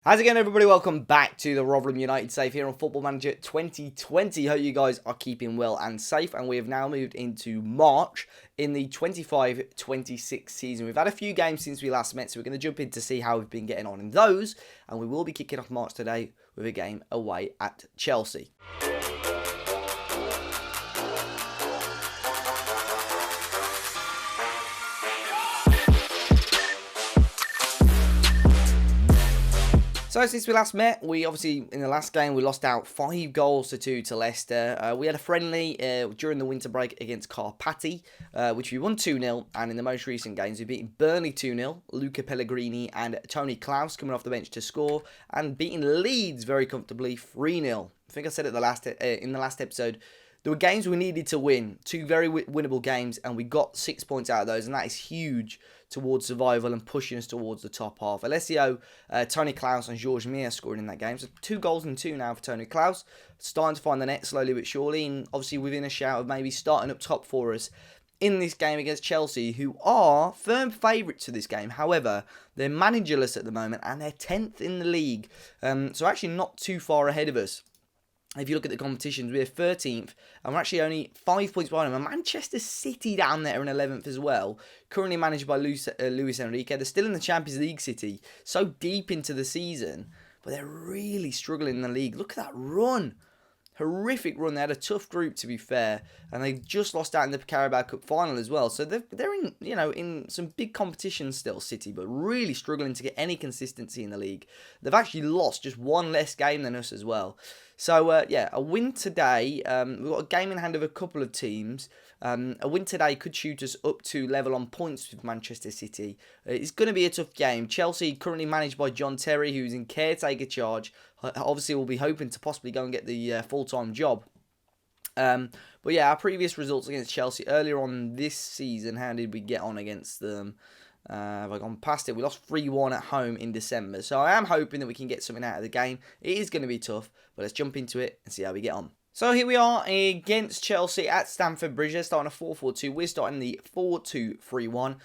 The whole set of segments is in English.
How's it going, everybody? Welcome back to the Rotherham United Safe here on Football Manager 2020. Hope you guys are keeping well and safe, and we have now moved into March in the 25-26 season. We've had a few games since we last met, so we're going to jump in to see how we've been getting on in those, and we will be kicking off March today with a game away at Chelsea. So since we last met, we obviously, in the last game, we lost out 5-2 to Leicester. We had a friendly during the winter break against Carpati, which we won 2-0. And in the most recent games, we've beaten Burnley 2-0, Luca Pellegrini and Tony Klaus coming off the bench to score, and beaten Leeds very comfortably 3-0. I think I said it in the last episode. There were games we needed to win, two very winnable games, and we got 6 points out of those, and that is huge towards survival and pushing us towards the top half. Alessio, Tony Klaus and George Mia scoring in that game. So 2 goals and 2 now for Tony Klaus. Starting to find the net slowly but surely, and obviously within a shout of maybe starting up top for us in this game against Chelsea, who are firm favourites to this game. However, they're managerless at the moment, and they're 10th in the league. So actually not too far ahead of us. If you look at the competitions, we're 13th, and we're actually only 5 points behind them. And Manchester City down there in 11th as well, currently managed by Luis Enrique. They're still in the Champions League, City, so deep into the season, but they're really struggling in the league. Look at that run. Horrific run. They had a tough group, to be fair, and they just lost out in the Carabao Cup final as well. So they're in in some big competitions still, City, but really struggling to get any consistency in the league. They've actually lost just one less game than us as well. So a win today. We've got a game in hand of a couple of teams. A win today could shoot us up to level on points with Manchester City. It's going to be a tough game. Chelsea, currently managed by John Terry, who's in caretaker charge. Obviously, we'll be hoping to possibly go and get the full-time job. But yeah, our previous results against Chelsea earlier on this season, how did we get on against them? Have I gone past it? We lost 3-1 at home in December. So I am hoping that we can get something out of the game. It is going to be tough, but let's jump into it and see how we get on. So here we are against Chelsea at Stamford Bridge. They're starting a 4-4-2. We're starting the 4-2-3-1.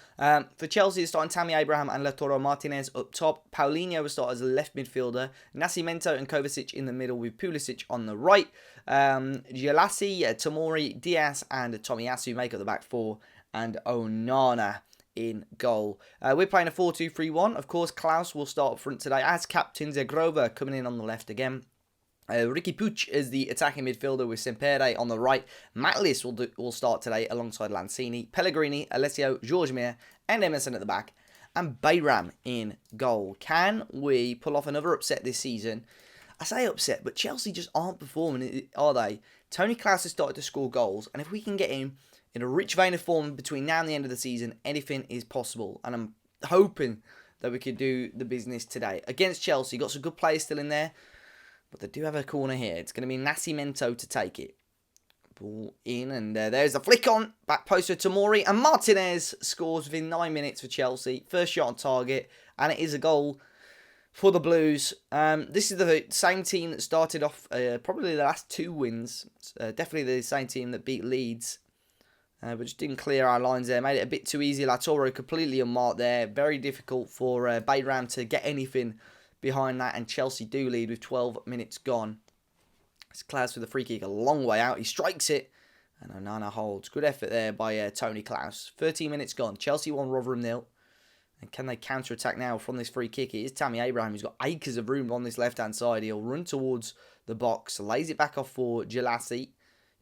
For Chelsea, they're starting Tammy Abraham and Lautaro Martinez up top. Paulinho will start as a left midfielder. Nascimento and Kovacic in the middle with Pulisic on the right. Gilassi, Tomori, Diaz and Tomiyasu make up the back four. And Onana in goal. We're playing a 4-2-3-1. Of course, Klaus will start up front today as captain. Zegrova coming in on the left again. Ricky Puig is the attacking midfielder with Sempere on the right. Matlis will start today alongside Lanzini, Pellegrini, Alessio, George Mia and Emerson at the back. And Bayram in goal. Can we pull off another upset this season? I say upset, but Chelsea just aren't performing, are they? Tony Klaus has started to score goals, and if we can get him in a rich vein of form between now and the end of the season, anything is possible. And I'm hoping that we could do the business today. Against Chelsea, got some good players still in there. But they do have a corner here. It's going to be Nascimento to take it. Ball in, and there's a flick on. Back post to Tomori, and Martinez scores within 9 minutes for Chelsea. First shot on target, and it is a goal for the Blues. This is the same team that started off probably the last 2 wins. Definitely the same team that beat Leeds. But just didn't clear our lines there. Made it a bit too easy. Lautaro completely unmarked there. Very difficult for Bayram to get anything behind that, and Chelsea do lead with 12 minutes gone. It's Klaus with a free kick a long way out. He strikes it, and Onana holds. Good effort there by Tony Klaus. 13 minutes gone. Chelsea 1, Rotherham 0. And can they counter-attack now from this free kick? It is Tammy Abraham who's got acres of room on this left-hand side. He'll run towards the box, lays it back off for Gilassi.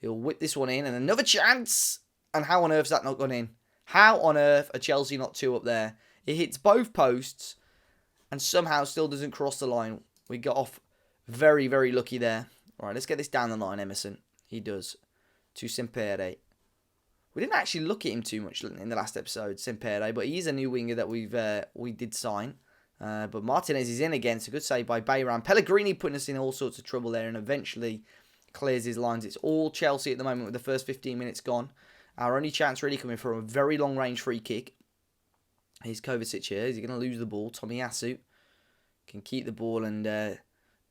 He'll whip this one in, and another chance. And how on earth's that not gone in? How on earth are Chelsea not 2 up there? It hits both posts and somehow still doesn't cross the line. We got off very, very lucky there. All right, let's get this down the line, Emerson. He does. To Sempere. We didn't actually look at him too much in the last episode, Sempere, but he's a new winger that we did sign. But Martinez is in again, so good save by Bayram. Pellegrini putting us in all sorts of trouble there and eventually clears his lines. It's all Chelsea at the moment with the first 15 minutes gone. Our only chance really coming from a very long-range free kick. Here's Kovacic here. Is he going to lose the ball? Tomiyasu can keep the ball and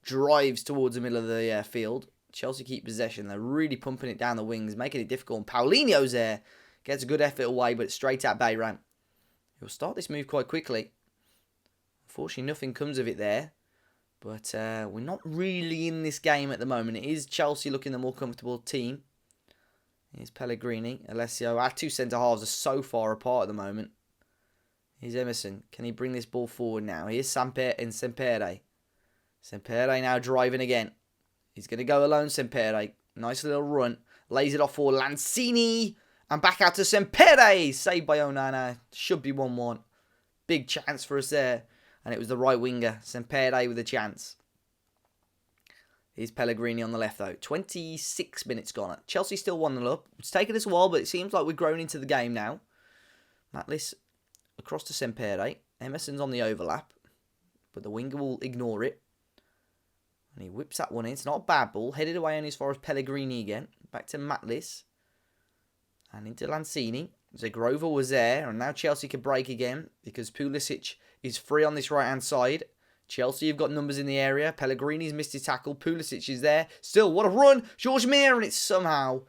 drives towards the middle of the field. Chelsea keep possession. They're really pumping it down the wings, making it difficult. And Paulinho's there. Gets a good effort away, but straight at Bayram. He'll start this move quite quickly. Unfortunately, nothing comes of it there. But we're not really in this game at the moment. It is Chelsea looking the more comfortable team. Here's Pellegrini, Alessio. Our two centre-halves are so far apart at the moment. Here's Emerson. Can he bring this ball forward now? Here's Sempere. Sempere now driving again. He's going to go alone, Sempere. Nice little run. Lays it off for Lanzini. And back out to Sempere. Saved by Onana. Should be 1-1. Big chance for us there. And it was the right winger, Sempere, with a chance. Here's Pellegrini on the left, though. 26 minutes gone. Chelsea still 1-0 up. It's taken us a while, but it seems like we're growing into the game now. Matlis across to Sempere. Emerson's on the overlap, but the winger will ignore it. And he whips that one in. It's not a bad ball. Headed away only as far as Pellegrini again. Back to Matlis. And into Lanzini. Zagrova was there, and now Chelsea can break again because Pulisic is free on this right-hand side. Chelsea have got numbers in the area. Pellegrini's missed his tackle. Pulisic is there. Still, what a run! George Mir, and it's somehow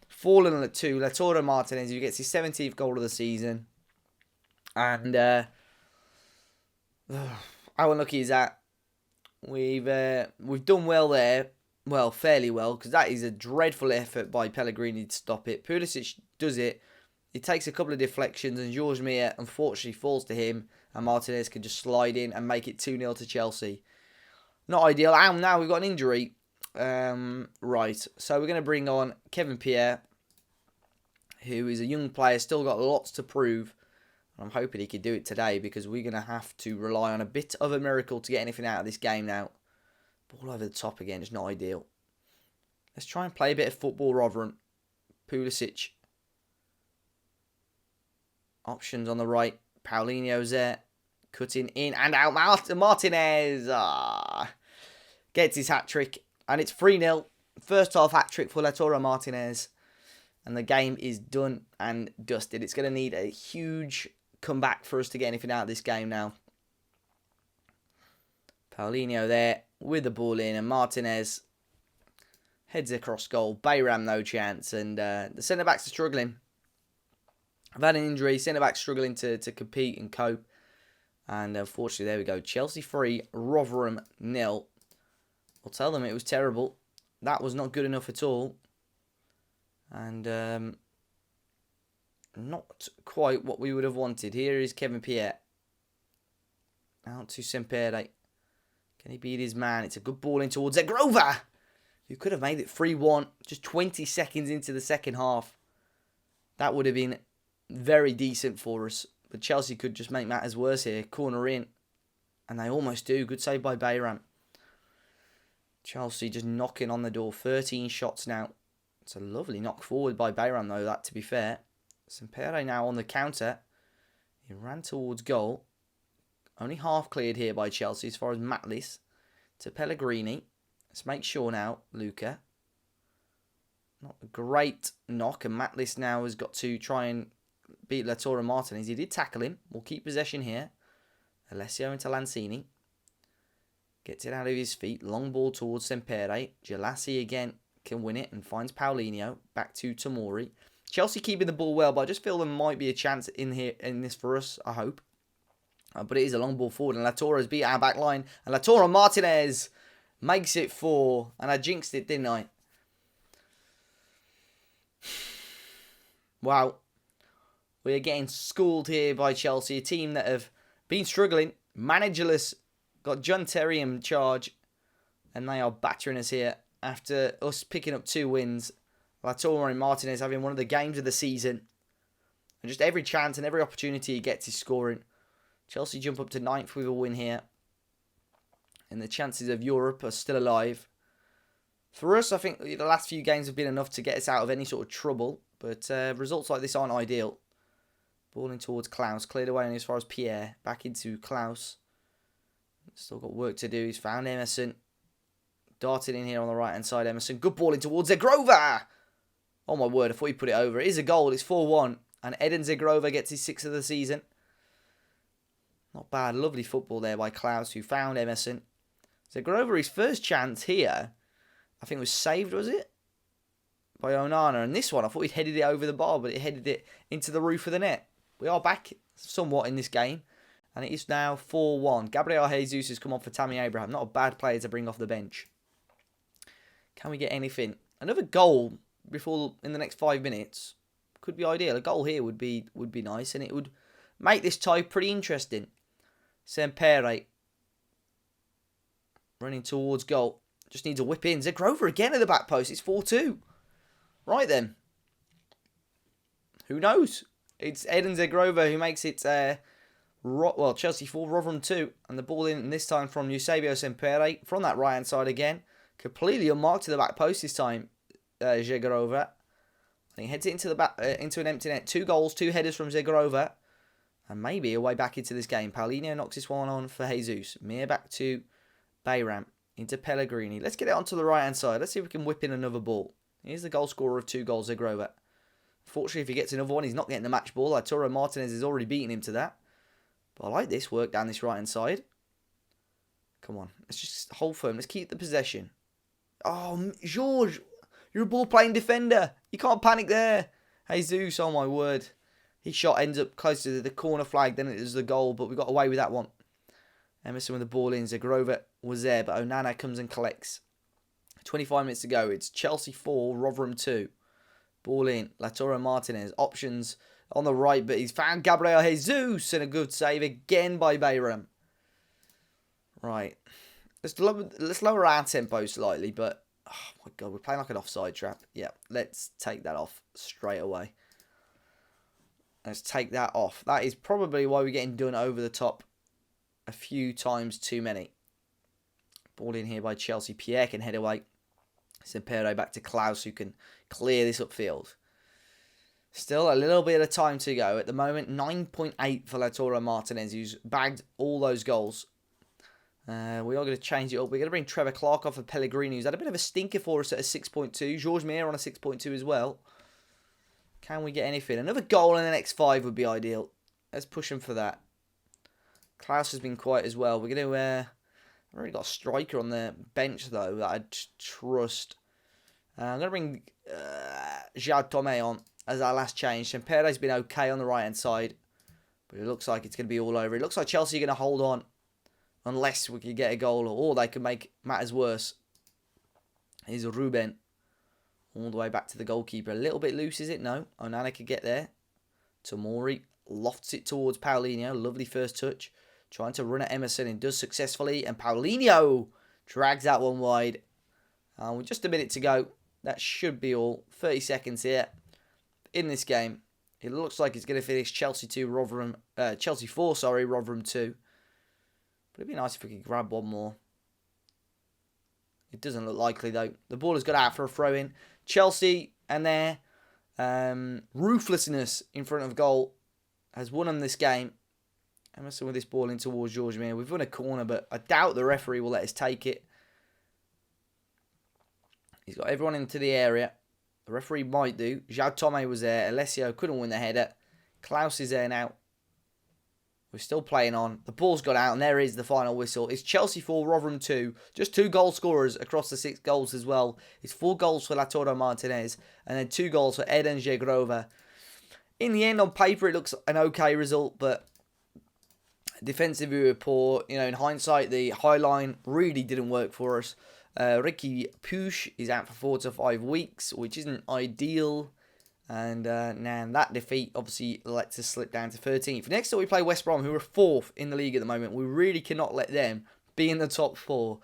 fallen at 2. Lautaro Martinez, who gets his 17th goal of the season. And how unlucky is that? We've done well there. Well, fairly well, because that is a dreadful effort by Pellegrini to stop it. Pulisic does it. He takes a couple of deflections, and George Mir unfortunately falls to him, and Martinez can just slide in and make it 2-0 to Chelsea. Not ideal. And now we've got an injury. Right, so we're going to bring on Kevin Pierre, who is a young player, still got lots to prove. I'm hoping he can do it today, because we're going to have to rely on a bit of a miracle to get anything out of this game now. Ball over the top again is not ideal. Let's try and play a bit of football, Rotherham. Pulisic. Options on the right. Paulinho's there. Cutting in and out. Martinez. Gets his hat-trick. And it's 3-0. First half hat-trick for Lautaro Martinez. And the game is done and dusted. It's going to need a huge comeback for us to get anything out of this game now. Paulinho there with the ball in. And Martinez heads across goal. Bayram no chance. And the centre-backs are struggling. I've had an injury, centre-back struggling to compete and cope. And unfortunately, there we go. Chelsea 3, Rotherham 0. I'll tell them it was terrible. That was not good enough at all. And not quite what we would have wanted. Here is Kevin Pierre. Out to Sempere. Can he beat his man? It's a good ball in towards Zagrova, who could have made it 3-1 just 20 seconds into the second half. That would have been very decent for us. But Chelsea could just make matters worse here. Corner in. And they almost do. Good save by Bayram. Chelsea just knocking on the door. 13 shots now. It's a lovely knock forward by Bayram, though, that to be fair. Sempere now on the counter. He ran towards goal. Only half cleared here by Chelsea as far as Matlis. To Pellegrini. Let's make sure now. Luca. Not a great knock. And Matlis now has got to try and beat Lautaro Martinez. He did tackle him. We'll keep possession here. Alessio into Lanzini. Gets it out of his feet. Long ball towards Sempere. Gelassi again can win it and finds Paulinho. Back to Tomori. Chelsea keeping the ball well, but I just feel there might be a chance in this for us, I hope. But it is a long ball forward, and Lautoro's beat our back line. And Lautaro Martinez makes it 4. And I jinxed it, didn't I? Wow. We are getting schooled here by Chelsea, a team that have been struggling. Managerless, got John Terry in charge, and they are battering us here after us picking up 2 wins. Lautaro and Martinez having one of the games of the season. And just every chance and every opportunity he gets is scoring. Chelsea jump up to 9th with a win here. And the chances of Europe are still alive. For us, I think the last few games have been enough to get us out of any sort of trouble. But results like this aren't ideal. Ball in towards Klaus. Cleared away as far as Pierre. Back into Klaus. Still got work to do. He's found Emerson. Darted in here on the right-hand side. Emerson. Good ball in towards Zagrova. Oh my word, I thought he put it over. It is a goal. It's 4-1. And Eden Zagrova gets his 6th of the season. Not bad. Lovely football there by Klaus, who found Emerson. Zagrova, his first chance here, I think was saved, was it? By Onana. And this one, I thought he'd headed it over the bar, but it headed it into the roof of the net. We are back somewhat in this game. And it is now 4-1. Gabriel Jesus has come on for Tammy Abraham. Not a bad player to bring off the bench. Can we get anything? Another goal before in the next 5 minutes could be ideal. A goal here would be nice, and it would make this tie pretty interesting. Sempere running towards goal. Just needs a whip in. Zagrova again at the back post. It's 4-2. Right then. Who knows? It's Eden Zagrova who makes it Chelsea 4, Rotherham 2. And the ball in this time from Eusebio Sempere from that right-hand side again. Completely unmarked to the back post this time, Zagrova. And he heads it into the back, into an empty net. 2 goals, 2 headers from Zagrova. And maybe a way back into this game. Paulinho knocks this one on for Jesus. Mir back to Bayram. Into Pellegrini. Let's get it onto the right-hand side. Let's see if we can whip in another ball. Here's the goal scorer of 2 goals, Zagrova. Fortunately, if he gets another one, he's not getting the match ball. Arturo Martinez has already beaten him to that. But I like this work down this right-hand side. Come on. Let's just hold firm. Let's keep the possession. Oh, George. You're a ball-playing defender. You can't panic there. Jesus, oh my word. His shot ends up closer to the corner flag than it is the goal, but we got away with that one. Emerson with the ball in. Zagrova was there, but Onana comes and collects. 25 minutes to go. It's Chelsea 4, Rotherham 2. Ball in. Lautaro Martinez. Options on the right, but he's found Gabriel Jesus, and a good save again by Bayram. Right. Let's lower our tempo slightly, but oh my god, we're playing like an offside trap. Yeah, let's take that off straight away. Let's take that off. That is probably why we're getting done over the top a few times too many. Ball in here by Chelsea. Pierre can head away. Sempere back to Klaus, who can clear this upfield. Still a little bit of time to go. At the moment, 9.8 for Lautaro Martinez, who's bagged all those goals. We are going to change it up. We're going to bring Trevor Clark off of Pellegrini, who's had a bit of a stinker for us at a 6.2. Georges Mir on a 6.2 as well. Can we get anything? Another goal in the next 5 would be ideal. Let's push him for that. Klaus has been quiet as well. We're going to... I've already got a striker on the bench, though, that I trust. I'm going to bring João Tomé on as our last change. Sempere's been okay on the right-hand side, but it looks like it's going to be all over. It looks like Chelsea are going to hold on unless we can get a goal, or they can make matters worse. Here's Ruben. All the way back to the goalkeeper. A little bit loose, is it? No. Onana could get there. Tomori lofts it towards Paulinho. Lovely first touch. Trying to run at Emerson and does successfully. And Paulinho drags that one wide. With just a minute to go. That should be all. 30 seconds here in this game. It looks like it's going to finish Chelsea 4, Rotherham 2. But it'd be nice if we could grab one more. It doesn't look likely, though. The ball has got out for a throw-in. Chelsea and their ruthlessness in front of goal has won them this game. Emerson with this ball in towards Georges Mir. We've won a corner, but I doubt the referee will let us take it. He's got everyone into the area. The referee might do. João Tomé was there. Alessio couldn't win the header. Klaus is there now. We're still playing on. The ball's got out, and there is the final whistle. It's Chelsea 4, Rotherham 2. Just 2 goal scorers across the 6 goals as well. It's 4 goals for Lautaro Martinez, and then 2 goals for Eden Zagrova. In the end, on paper, it looks an okay result, but defensively we were poor. You know, in hindsight, the high line really didn't work for us. Ricky Puig is out for 4 to 5 weeks, which isn't ideal. And now that defeat obviously lets us slip down to 13th. Next up we play West Brom, who are 4th in the league at the moment. We really cannot let them be in the top 4.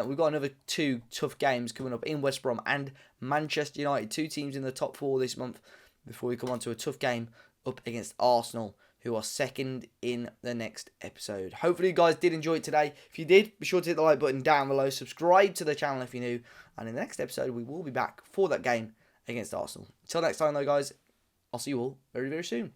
We've got another 2 tough games coming up in West Brom and Manchester United. 2 teams in the top 4 this month before we come on to a tough game up against Arsenal, who are 2nd in the next episode. Hopefully you guys did enjoy it today. If you did, be sure to hit the like button down below. Subscribe to the channel if you're new. And in the next episode, we will be back for that game against Arsenal. Until next time, though, guys, I'll see you all very, very soon.